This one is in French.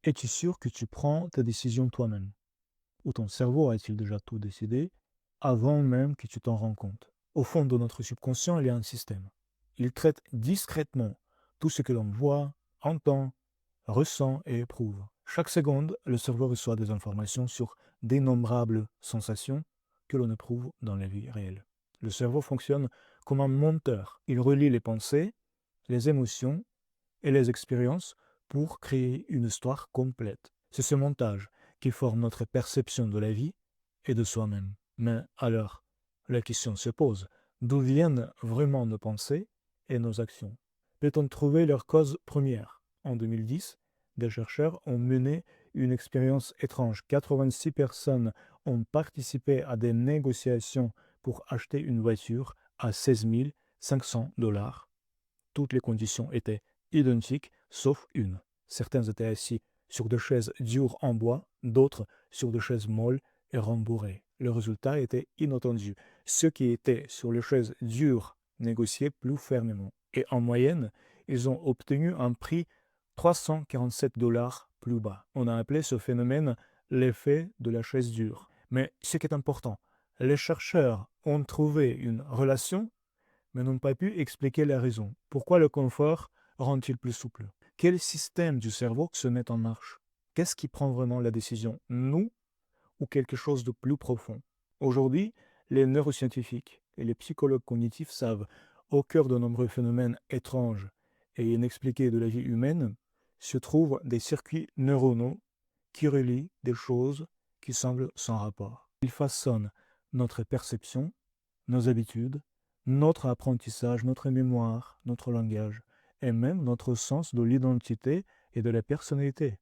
Es-tu sûr que tu prends tes décisions toi-même? Ou ton cerveau a-t-il déjà tout décidé avant même que tu t'en rends compte? Au fond de notre subconscient, il y a un système. Il traite discrètement tout ce que l'on voit, entend, ressent et éprouve. Chaque seconde, le cerveau reçoit des informations sur d'innombrables sensations que l'on éprouve dans la vie réelle. Le cerveau fonctionne comme un monteur. Il relie les pensées, les émotions et les expériences pour créer une histoire complète. C'est ce montage qui forme notre perception de la vie et de soi-même. Mais alors, la question se pose, d'où viennent vraiment nos pensées et nos actions? Peut-on trouver leur cause première? En 2010, des chercheurs ont mené une expérience étrange. 86 personnes ont participé à des négociations pour acheter une voiture à 16 500 dollars. Toutes les conditions étaient identiques, sauf une. Certains étaient assis sur des chaises dures en bois, d'autres sur des chaises molles et rembourrées. Le résultat était inattendu. Ceux qui étaient sur les chaises dures négociaient plus fermement. Et en moyenne, ils ont obtenu un prix 347 dollars plus bas. On a appelé ce phénomène l'effet de la chaise dure. Mais ce qui est important, les chercheurs ont trouvé une relation mais n'ont pas pu expliquer la raison. Pourquoi le confort rend-il plus souple? Quel système du cerveau se met en marche? Qu'est-ce qui prend vraiment la décision? Nous ou quelque chose de plus profond? Aujourd'hui, les neuroscientifiques et les psychologues cognitifs savent, au cœur de nombreux phénomènes étranges et inexpliqués de la vie humaine, se trouvent des circuits neuronaux qui relient des choses qui semblent sans rapport. Ils façonnent notre perception, nos habitudes, notre apprentissage, notre mémoire, notre langage et même notre sens de l'identité et de la personnalité.